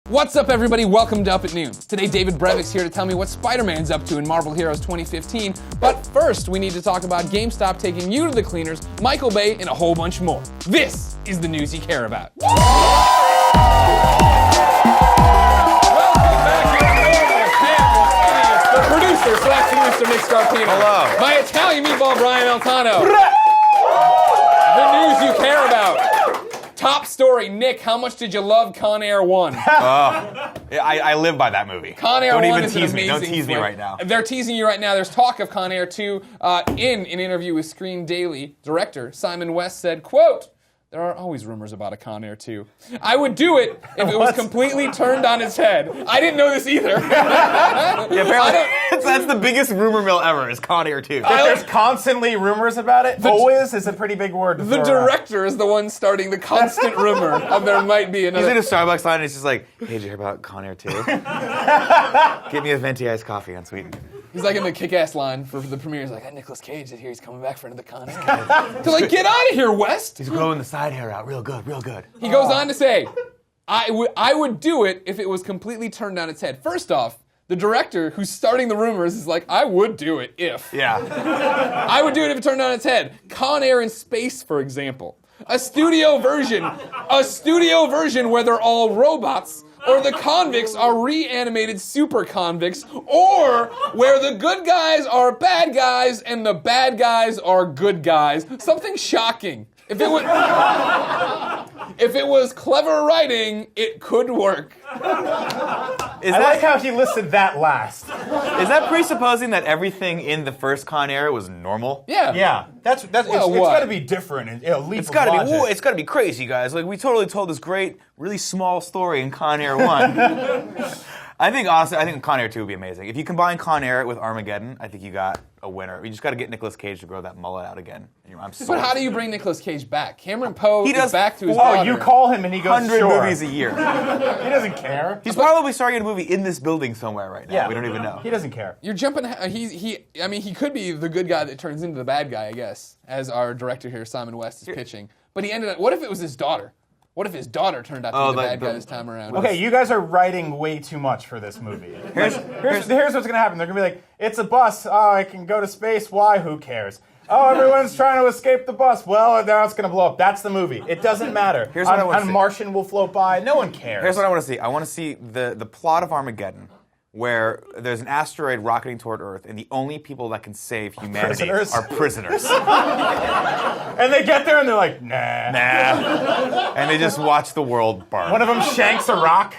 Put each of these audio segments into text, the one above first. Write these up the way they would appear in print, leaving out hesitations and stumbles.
What's up, everybody? Welcome to Up at Noon. Today, David Brevik's here to tell me what Spider-Man's up to in Marvel Heroes 2015. But first, we need to talk about GameStop taking you to the cleaners, Michael Bay, and a whole bunch more. This is the news you care about. Welcome back, the producer / Mr. Nick Scarpino. Hello. My Italian meatball, Brian Altano. The news you care about. Top story, Nick, how much did you love Con Air 1? I live by that movie. Con Air 1 is an amazing Don't tease me right now. They're teasing you right now. There's talk of Con Air 2. In an interview with Screen Daily, director Simon West said, quote, "There are always rumors about a Con Air 2. I would do it if it was completely turned on its head." I didn't know this either. Yeah, apparently that's the biggest rumor mill ever, is Con Air 2. If there's constantly rumors about it, always is a pretty big word. The director is the one starting the constant rumor of there might be another. He's in a Starbucks line and he's just like, "Hey, did you hear about Con Air 2? Get me a venti iced coffee unsweetened." He's like in the kick-ass line for the premiere. He's like, "That Nicolas Cage is here. He's coming back for another Con Air." They're like, "Get out of here, West." He's growing the side hair out real good, real good. He goes on to say, I would do it if it was completely turned on its head. First off, the director who's starting the rumors is like, I would do it if. Yeah. I would do it if it turned on its head. Con Air in space, for example. A studio version where they're all robots, or the convicts are reanimated super convicts, or where the good guys are bad guys and the bad guys are good guys. Something shocking. If it was clever writing, it could work. I like how he listed that last. Is that presupposing that everything in the first Con Air was normal? Yeah. Yeah, it's got to be different. And, It's got to be crazy, guys. Like, we totally told this great, really small story in Con Air 1. Honestly, I think Con Air 2 would be amazing. If you combine Con Air with Armageddon, I think you got a winner. You just got to get Nicolas Cage to grow that mullet out again. I'm sold. But how do you bring Nicolas Cage back? Cameron Poe is back to his daughter. Oh, you call him and he goes, 100 sure. movies a year. He doesn't care. He's probably starring in a movie in this building somewhere right now. Yeah. We don't even know. He doesn't care. You're jumping. He could be the good guy that turns into the bad guy, I guess, as our director here, Simon West, is pitching. But he ended up. What if it was his daughter? What if his daughter turned out to be the bad guy this time around? Okay, you guys are writing way too much for this movie. Here's what's going to happen. They're going to be like, it's a bus. Oh, I can go to space. Why? Who cares? Oh, everyone's trying to escape the bus. Well, now it's going to blow up. That's the movie. It doesn't matter. Here's what I want to see. Martian will float by. No one cares. Here's what I want to see. I want to see the plot of Armageddon, where there's an asteroid rocketing toward Earth, and the only people that can save humanity are prisoners. And they get there and they're like, nah. And they just watch the world burn. One of them shanks a rock.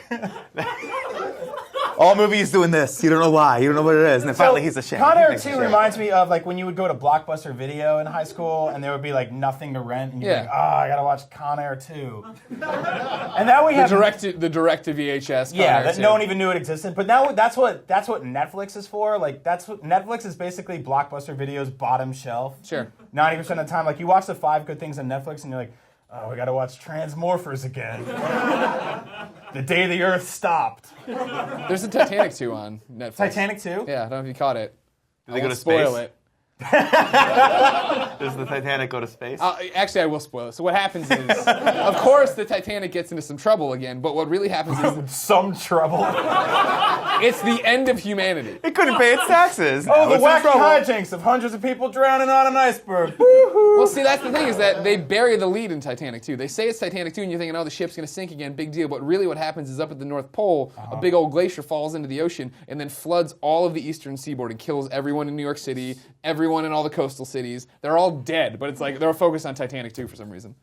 All movies doing this. You don't know why. You don't know what it is. And then finally he's a shank. Con Air 2 reminds me of like when you would go to Blockbuster Video in high school and there would be like nothing to rent and you'd be like, I gotta watch Con Air 2. And now we have the direct to VHS. Con Air that 2. no one even knew it existed. But now that's what Netflix is for. Like that's what Netflix is basically Blockbuster Video's bottom shelf. Sure. 90% of the time, like you watch the 5 good things on Netflix and you're like, oh, we gotta watch Transmorphers again. The day the Earth stopped. There's a Titanic 2 on Netflix. Titanic 2? Yeah, I don't know if you caught it. Did they go to Spoil space? it. Does the Titanic go to space? Actually, I will spoil it. So what happens is, of course, the Titanic gets into some trouble again, but what really happens is... Some trouble. It's the end of humanity. It couldn't pay its taxes. Oh, the wacky hijinks of hundreds of people drowning on an iceberg. Woo-hoo. Well, see, that's the thing, is that they bury the lead in Titanic 2. They say it's Titanic 2, and you're thinking, oh, the ship's going to sink again, big deal. But really what happens is up at the North Pole, a big old glacier falls into the ocean and then floods all of the eastern seaboard and kills everyone in New York City, everyone in all the coastal cities. They're all dead, but it's like they're focused on Titanic 2 for some reason.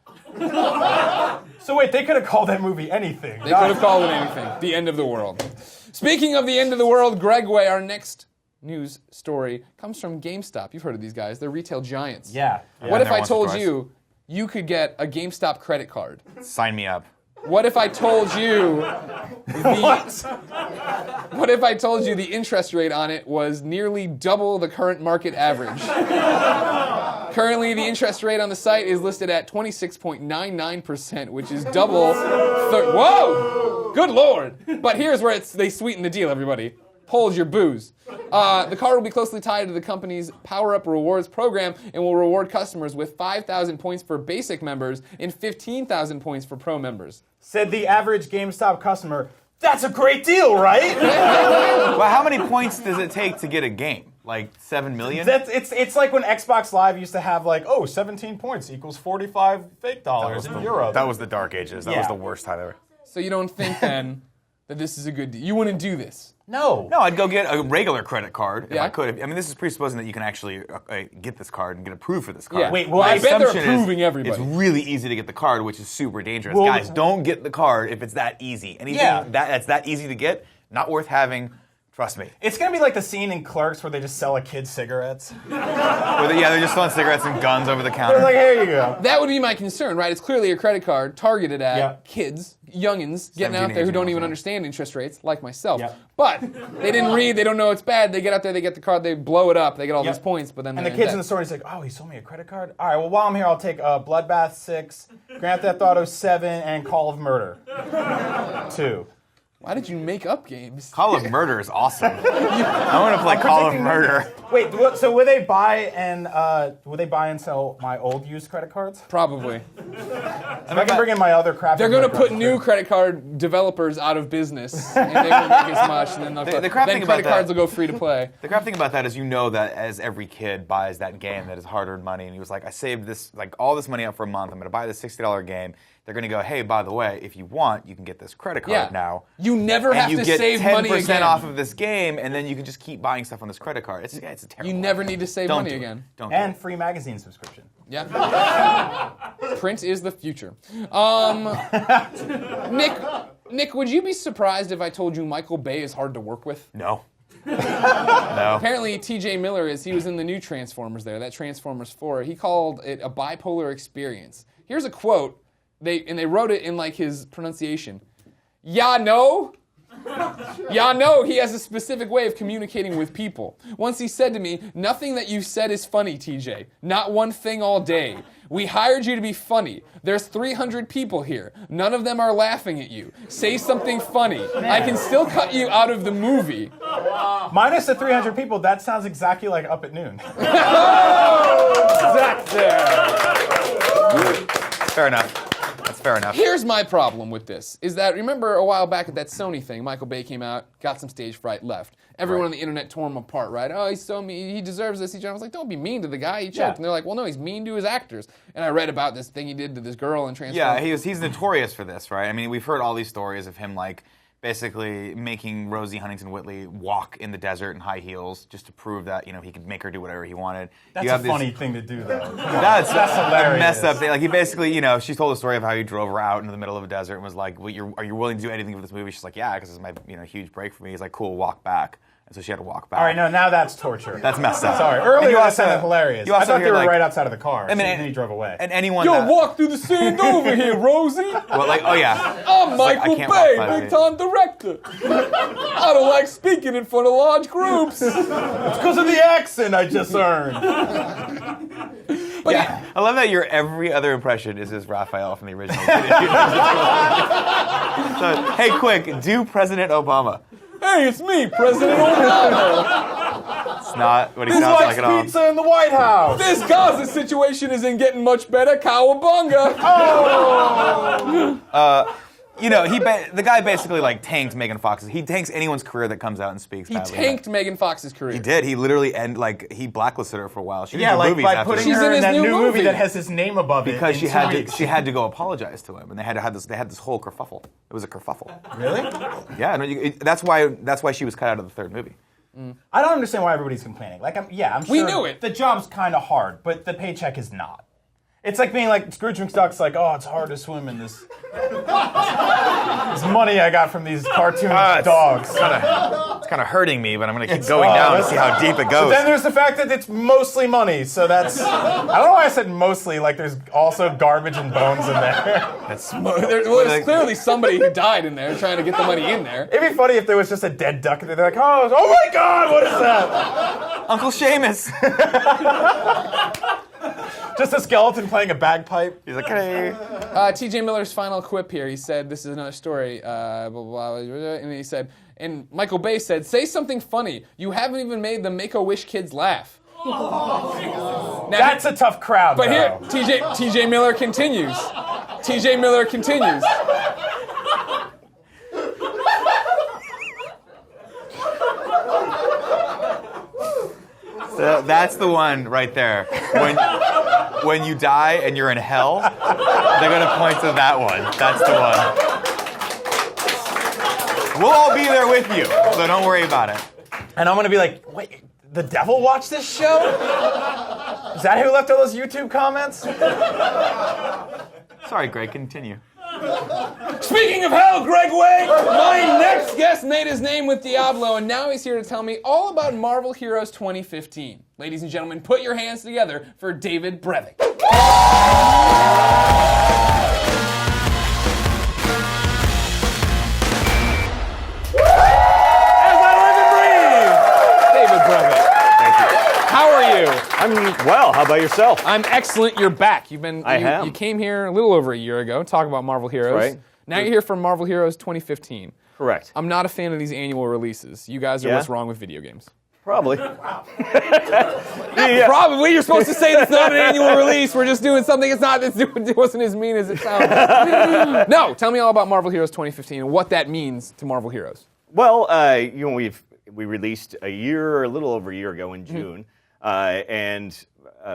So wait, they could have called that movie anything. They could have called it anything. The end of the world. Speaking of the end of the world, Greg Way, our next news story comes from GameStop. You've heard of these guys. They're retail giants. Yeah. What if I told you you could get a GameStop credit card? Sign me up. What if I told you what if I told you the interest rate on it was nearly double the current market average? Currently, the interest rate on the site is listed at 26.99%, which is double. Whoa! Good Lord! But here's where they sweeten the deal, everybody. Hold your booze. The card will be closely tied to the company's Power Up Rewards program and will reward customers with 5,000 points for basic members and 15,000 points for pro members. Said the average GameStop customer, That's a great deal, right? Well, how many points does it take to get a game? Like 7 million? It's like when Xbox Live used to have 17 points equals 45 fake dollars in Europe. That was the dark ages. That was the worst time ever. So you don't think then that this is a good deal? You wouldn't do this? No. No, I'd go get a regular credit card if Yeah. I could. I mean, this is presupposing that you can actually get this card and get approved for this card. Yeah. Wait, well, I I bet they're assumption is approving everybody. It's really easy to get the card, which is super dangerous. Well, Guys, don't get the card if it's that easy. Anything that's that easy to get, not worth having. Trust me. It's going to be like the scene in Clerks where they just sell a kid cigarettes. They're just selling cigarettes and guns over the counter. They're like, here you go. That would be my concern, right? It's clearly a credit card targeted at Yeah. kids, youngins, getting 17, out there who don't 18, even yeah. understand interest rates, like myself. Yeah. But they didn't read, they don't know it's bad. They get out there, they get the card, they blow it up, they get all Yep. these points, but then And the they're kids in debt. the store, he's like, oh, he sold me a credit card? All right, well, while I'm here, I'll take Bloodbath 6, Grand Theft Auto 7, and Call of Murder 2. Why did you make up games? Call of Murder is awesome. I want to play Call of Murder. Wait, so would they buy and sell my old used credit cards? Probably. I can bring in my other crap. They're going to put new credit card developers out of business, and they won't make as much, and then The crap then thing about credit cards that- will go free to play. The crap thing about that is that as every kid buys that game that is hard-earned money, and he was like, I saved this, all this money up for a month, I'm going to buy this $60 game. They're going to go, hey, by the way, if you want, you can get this credit card now. You never have and to you get save 10% money again. off of this game, and then you can just keep buying stuff on this credit card. It's a terrible. You never need to save Don't money do it. again. Don't do And it. free magazine subscription. Yeah. Print is the future. Nick, would you be surprised if I told you Michael Bay is hard to work with? No. No. Apparently, T.J. Miller he was in the new Transformers there, that Transformers 4. He called it a bipolar experience. Here's a quote, they wrote it in his pronunciation. Ya know? Ya know he has a specific way of communicating with people. Once he said to me, nothing that you said is funny, TJ. Not one thing all day. We hired you to be funny. There's 300 people here. None of them are laughing at you. Say something funny. I can still cut you out of the movie. Minus the 300 people, that sounds exactly like Up at Noon. Fair enough. That's fair enough. Here's my problem with this, is that, remember a while back at that Sony thing, Michael Bay came out, got some stage fright, left. Everyone on the internet tore him apart, right? Oh, he's so mean, he deserves this. I was like, don't be mean to the guy, he choked. Yeah. And they're like, well, no, he's mean to his actors. And I read about this thing he did to this girl in Transformers. Yeah, he's notorious for this, right? I mean, we've heard all these stories of him, basically making Rosie Huntington-Whiteley walk in the desert in high heels just to prove that, he could make her do whatever he wanted. That's a funny thing to do, though. That's hilarious. A messed up thing. He basically, she told a story of how he drove her out into the middle of a desert and was like, well, are you willing to do anything for this movie? She's like, yeah, because it's my huge break for me. He's like, cool, walk back. And so she had to walk back. All right, no, now that's torture. That's messed up. Sorry, And earlier you that also- sounded hilarious. you I also thought they hear, were like- right outside of the car, I mean, and then he drove away. And anyone Yo, that, walk through the sand over here, Rosie. well, oh yeah. I'm like, I Michael can't walk Bay, 5 feet. big-time director. I don't like speaking in front of large groups. It's because of the accent I just earned. But Yeah, I love that your every other impression is just Raphael from the original. So, hey, quick, do President Obama. hey, it's me, President Obama. It's not what he Who sounds likes like at all. pizza in the White House? This Gaza situation isn't getting much better. Cowabunga. The guy basically tanked Megan Fox's. He tanks anyone's career that comes out and speaks. He badly about tanked Megan Fox's career. He did. He literally he blacklisted her for a while. She didn't Yeah, do like movies by after putting She's her in in his that new new movie movie that has his name above it. because in she 2 had weeks. to go apologize to him, and they had this whole kerfuffle. It was a kerfuffle. Really? Yeah, no, that's why she was cut out of the third movie. I don't understand why everybody's complaining. I'm sure We knew it. the job's kind of hard, but the paycheck is not. It's like being like Scrooge McDuck's like, oh, it's hard to swim in this money I got from these cartoon dogs. It's kind of hurting me, but I'm going to keep going down to see how deep it But goes. then there's the fact that it's mostly money, so that's... I don't know why I said mostly, there's also garbage and bones in there. There's clearly somebody who died in there trying to get the money in there. It'd be funny if there was just a dead duck and they're like, oh my god, what is that? Uncle Seamus. Just a skeleton playing a bagpipe. He's like, hey. T.J. Miller's final quip here, he said, this is another story, blah, blah, blah, and he said, and Michael Bay said, say something funny. You haven't even made the Make-A-Wish kids laugh. Now, That's a tough crowd, but though. here, T.J. Miller continues. T.J. Miller continues. That's the one right there. When you die and you're in hell, they're going to point to that one. That's the one. We'll all be there with you, so don't worry about it. And I'm going to be like, wait, the devil watched this show? Is that who left all those YouTube comments? Sorry, Greg, continue. Speaking of hell, Greg Way, my next guest made his name with Diablo, and now he's here to tell me all about Marvel Heroes 2015. Ladies and gentlemen, put your hands together for David Brevik. How are you? I'm well. How about yourself? I'm excellent. You're back. You am. You came here a little over a year ago, talk about Marvel Heroes. Right. Now you're here for Marvel Heroes 2015. Correct. I'm not a fan of these annual releases. You guys are what's wrong with video games. Probably. Probably. You're supposed to say it's not an annual release. We're just doing something. It wasn't as mean as it sounds. No, tell me all about Marvel Heroes 2015 and what that means to Marvel Heroes. Well, we released a little over a year ago in June, and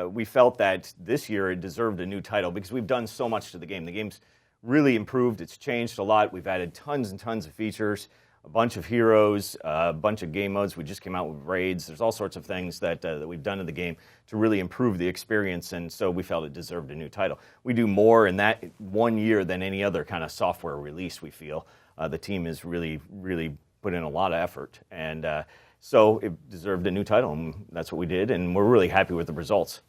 we felt that this year it deserved a new title because we've done so much to the game. The game's really improved. It's changed a lot. We've added tons and tons of features, a bunch of heroes, a bunch of game modes. We just came out with raids. There's all sorts of things that we've done to the game to really improve the experience, and so we felt it deserved a new title. We do more in that 1 year than any other kind of software release, we feel. The team has really, really put in a lot of effort, and so it deserved a new title, and that's what we did, and we're really happy with the results.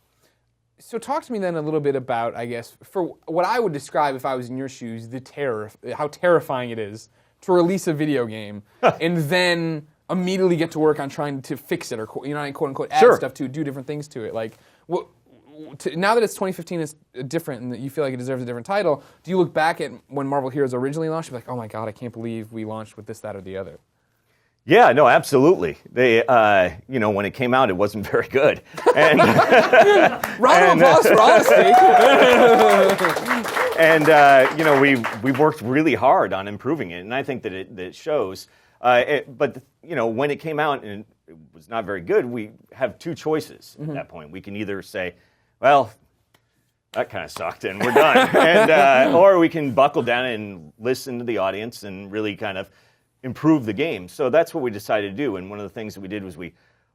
So talk to me then a little bit about, I guess, for what I would describe if I was in your shoes, the terror, how terrifying it is to release a video game and then immediately get to work on trying to fix it or, quote unquote, add stuff to it, do different things to it. Like, now that it's 2015, it's different and that you feel like it deserves a different title, do you look back at when Marvel Heroes originally launched and be like, oh my God, I can't believe we launched with this, that, or the other? Yeah, no, absolutely. They, when it came out, it wasn't very good. And round of applause for honesty. And we worked really hard on improving it, and I think that it shows. But when it came out and it was not very good, we have two choices at that point. We can either say, well, that kind of sucked, and we're done, and or we can buckle down and listen to the audience and really kind of improve the game. So that's what we decided to do. And one of the things that we did was we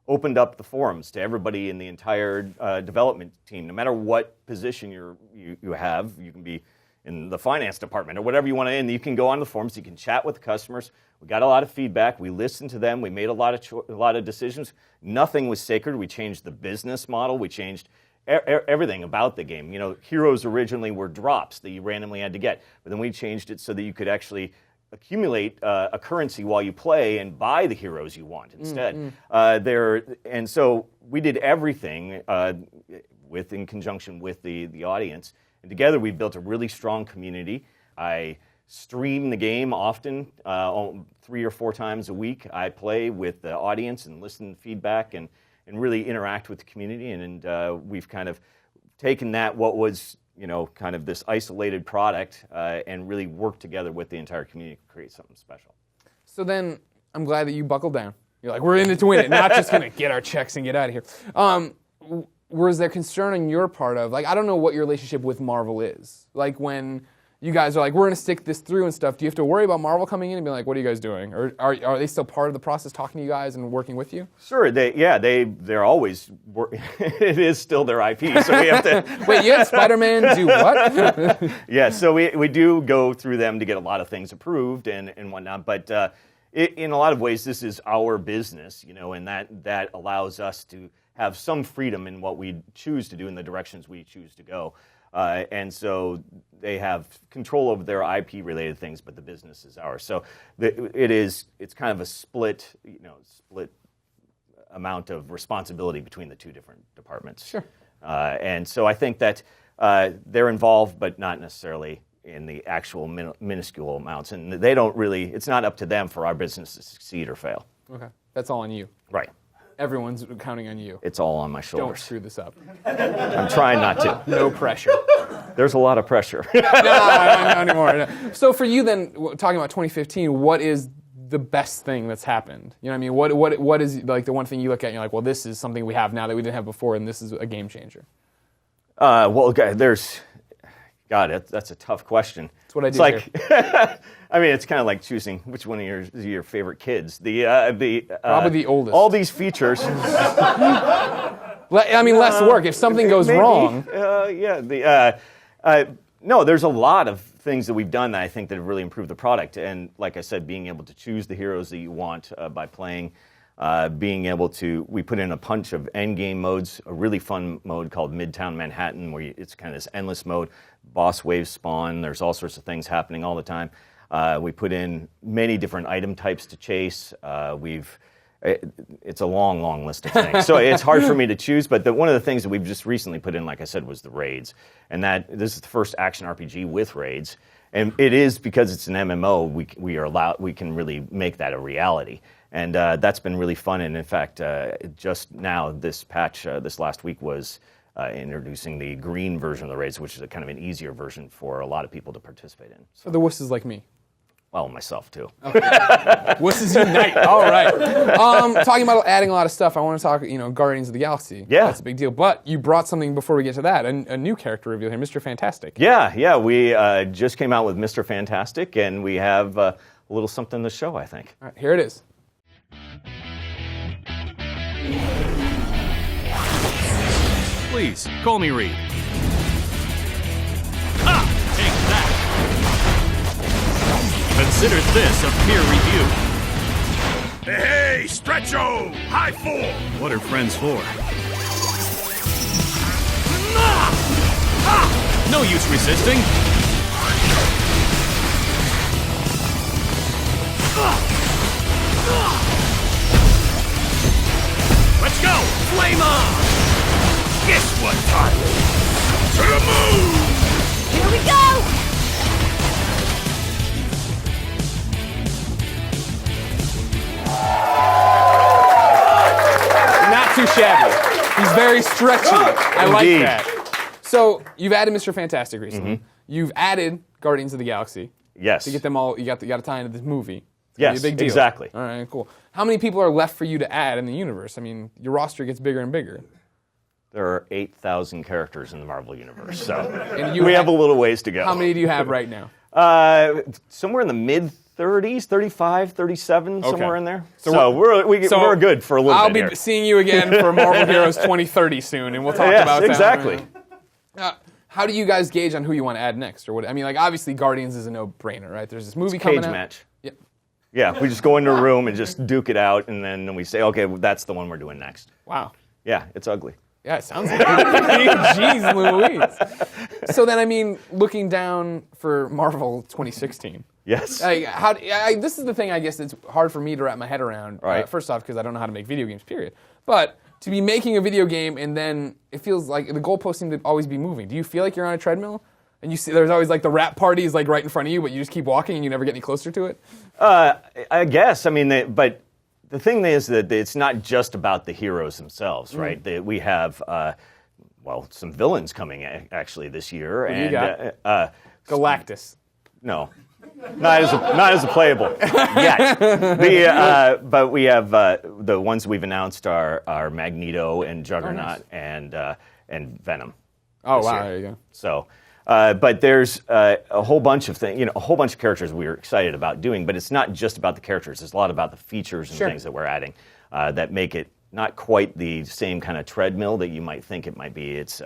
opened up the forums to everybody in the entire development team. No matter what position you have, you can be in the finance department or whatever you want to, and you can go on the forums. You can chat with the customers. We got a lot of feedback. We listened to them. We made a lot of decisions. Nothing was sacred. We changed the business model. We changed everything about the game. Heroes originally were drops that you randomly had to get, but then we changed it so that you could actually accumulate a currency while you play and buy the heroes you want instead. And so we did everything in conjunction with the audience. And together we built a really strong community. I stream the game often, 3 or 4 times a week. I play with the audience and listen to feedback and really interact with the community. And we've kind of taken what was kind of this isolated product and really work together with the entire community to create something special. So then, I'm glad that you buckled down. You're like, we're in it to win it, not just going to get our checks and get out of here. Was there concern on your part of, I don't know what your relationship with Marvel is. Like, when you guys are like, we're going to stick this through and stuff, do you have to worry about Marvel coming in and being like, what are you guys doing? Or are they still part of the process, talking to you guys and working with you? Sure, they're always, it is still their IP, so we have to... Wait, you had Spider-Man do what? Yeah, so we do go through them to get a lot of things approved and whatnot, but in a lot of ways, this is our business, and that allows us to have some freedom in what we choose to do in the directions we choose to go. And so they have control over their IP-related things, but the business is ours. So it's kind of a split amount of responsibility between the two different departments. Sure. And so I think that they're involved, but not necessarily in the actual minuscule amounts. And they don't really, it's not up to them for our business to succeed or fail. Okay. That's all on you. Right. Everyone's counting on you. It's all on my shoulders. Don't screw this up. I'm trying not to. No pressure. There's a lot of pressure. No anymore. No. So for you then, talking about 2015, what is the best thing that's happened? You know what I mean? What is like the one thing you look at and you're like, well, this is something we have now that we didn't have before, and this is a game changer? Well, that's a tough question. That's what I do. It's like, I mean, it's kind of like choosing which one of your favorite kids. Probably the oldest. All these features. I mean, less work. If something goes wrong. No, there's a lot of things that we've done that I think that have really improved the product. And like I said, being able to choose the heroes that you want by playing, we put in a bunch of endgame modes, a really fun mode called Midtown Manhattan, where it's kind of this endless mode. Boss waves spawn. There's all sorts of things happening all the time. We put in many different item types to chase. It's a long, long list of things. So it's hard for me to choose, but one of the things that we've just recently put in, like I said, was the raids. And this is the first action RPG with raids. And it is because it's an MMO, we can really make that a reality. And that's been really fun. And in fact, just now, this patch, this last week was introducing the green version of the raids, which is a kind of an easier version for a lot of people to participate in. So the wusses like me. Well, myself too. Okay. Wusses unite. All right. Talking about adding a lot of stuff, I want to talk, Guardians of the Galaxy. Yeah. That's a big deal. But you brought something before we get to that, a new character reveal here, Mr. Fantastic. Yeah. We just came out with Mr. Fantastic, and we have a little something to show, I think. All right, here it is. Please, call me Reed. Ha! Take that! Consider this a peer review. Hey, Stretcho! High four! What are friends for? No use resisting. Let's go! Flame on! Guess what time? To the moon! Here we go! Not too shabby. He's very stretchy. I like Indeed. that. So you've added Mr. Fantastic recently. You've added Guardians of the Galaxy. Yes. To get them all, you got to tie into this movie. It's Yes, gonna be a big deal. exactly. All right, cool. How many people are left for you to add in the universe? I mean, your roster gets bigger and bigger. There are 8,000 characters in the Marvel Universe, so And we have a little ways to go. How many do you have right now? Somewhere in the mid-30s, 35, 37, somewhere in there. So So we're good for a little I'll bit be here. seeing you again for Marvel Heroes 2030 soon, and we'll talk Yes, about that. exactly. How do you guys gauge on who you want to add next? Or what? I mean, like, obviously Guardians is a no-brainer, right? There's this movie coming Cage out. match. Yeah. Yeah, we just go into a room and just duke it out, and then we say, okay, well, that's the one we're doing next. Wow. Yeah, it's ugly. Yeah, it sounds like it. Jeez Louise. So then, I mean, looking down for Marvel 2016. Yes. This is the thing, I guess, that's hard for me to wrap my head around. Right. First off, because I don't know how to make video games, period. But to be making a video game and then it feels like the goalposts seem to always be moving. Do you feel like you're on a treadmill? And you see there's always like the rap party is like right in front of you, but you just keep walking and you never get any closer to it? I guess. I mean, but the thing is that it's not just about the heroes themselves, right? We have, some villains coming actually this year. Who do you and got? Galactus. No. Not as a playable yet. But we have the ones we've announced are Magneto and Juggernaut and Venom. Oh, this wow, year. there you go. So, but there's a whole bunch of things, a whole bunch of characters we're excited about doing. But it's not just about the characters. There's a lot about the features and things that we're adding that make it not quite the same kind of treadmill that you might think it might be. It's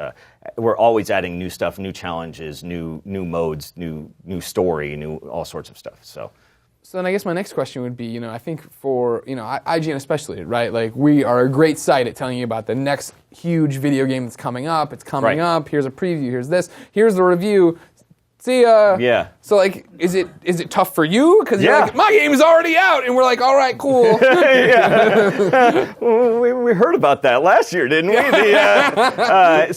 we're always adding new stuff, new challenges, new modes, new story, new all sorts of stuff. So then I guess my next question would be, I think for, IGN especially, right? Like, we are a great site at telling you about the next huge video game that's coming up. It's coming up. Here's a preview. Here's this. Here's the review. See ya. Yeah. So, like, is it tough for you? Because you're like, my game is already out. And we're like, all right, cool. we heard about that last year, didn't we? It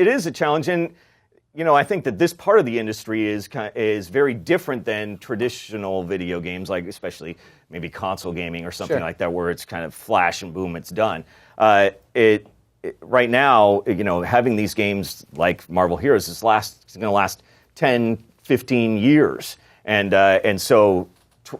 is a challenge. And, I think that this part of the industry is very different than traditional video games, like especially maybe console gaming or something like that, where it's kind of flash and boom, it's done. Right now, having these games like Marvel Heroes is going to last 10, 15 years. And so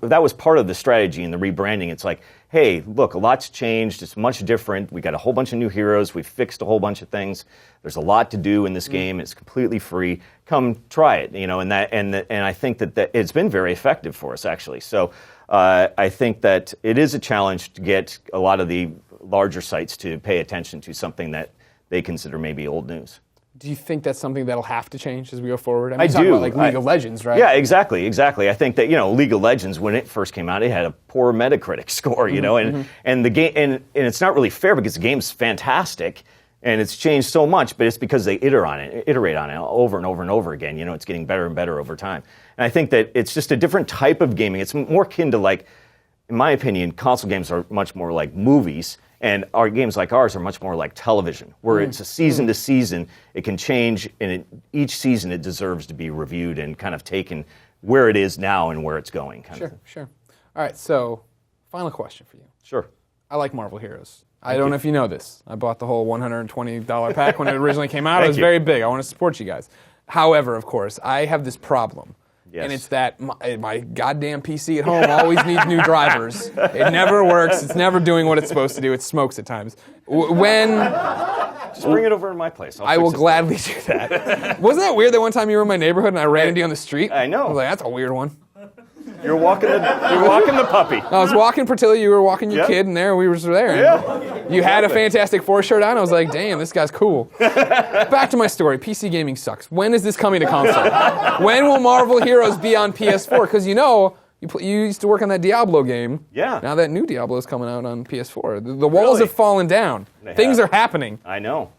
that was part of the strategy in the rebranding. It's like, hey, look, a lot's changed. It's much different. We got a whole bunch of new heroes. We've fixed a whole bunch of things. There's a lot to do in this game. It's completely free. Come try it. And I think that it's been very effective for us actually. So I think that it is a challenge to get a lot of the larger sites to pay attention to something that they consider maybe old news. Do you think that's something that'll have to change as we go forward? I you talk do. About like League of Legends, right? Yeah, exactly. I think that League of Legends, when it first came out, it had a poor Metacritic score, and the game, and it's not really fair because the game's fantastic, and it's changed so much, but it's because they iterate on it over and over and over again. It's getting better and better over time, and I think that it's just a different type of gaming. It's more akin to, like, in my opinion, console games are much more like movies. And our games like ours are much more like television, where it's a season to season. It can change, and each season it deserves to be reviewed and kind of taken where it is now and where it's going. Sure. All right, so final question for you. Sure. I like Marvel Heroes. I don't know if you know this. I bought the whole $120 pack when it originally came out. It was very big. I want to support you guys. However, of course, I have this problem. Yes. And it's that my goddamn PC at home always needs new drivers. It never works. It's never doing what it's supposed to do. It smokes at times. Just bring it over to my place. I will gladly do that. Wasn't that weird that one time you were in my neighborhood and I ran into you on the street? I know. I was like, that's a weird one. You're walking the puppy. I was walking Portillo, you were walking your kid, and we were there. Yeah. You had a Fantastic Four shirt on. I was like, damn, this guy's cool. Back to my story. PC gaming sucks. When is this coming to console? When will Marvel Heroes be on PS4? Because you used to work on that Diablo game. Yeah. Now that new Diablo is coming out on PS4. The walls have fallen down. Things are happening. I know.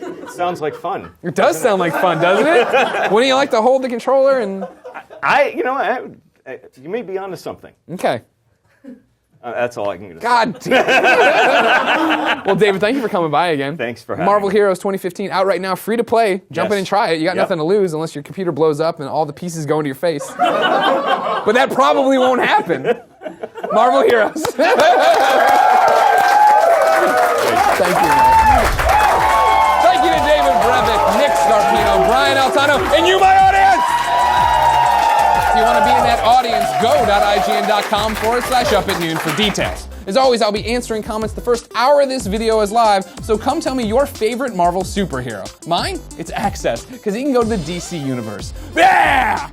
It sounds like fun. It does sound like fun, doesn't it? Wouldn't you like to hold the controller and... you may be onto something. Okay. That's all I can do. God damn. Well, David, thank you for coming by again. Thanks for having Marvel me. Heroes 2015, out right now, free to play. Jump in and try it. You got nothing to lose unless your computer blows up and all the pieces go into your face. But that probably won't happen. Marvel Heroes. Thank you, man. Thank you to David Brevik, Nick Scarpino, Brian Altano, and you, my audience! If you want to be in that audience, go.ign.com/up@noon for details. As always, I'll be answering comments the first hour of this video is live, so come tell me your favorite Marvel superhero. Mine? It's Access, because he can go to the DC universe. Yeah!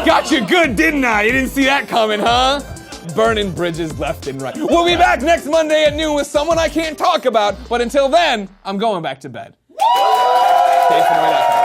Got you good, didn't I? You didn't see that coming, huh? Burning bridges left and right. We'll be back next Monday at noon with someone I can't talk about, but until then, I'm going back to bed. DaveFenoy.com.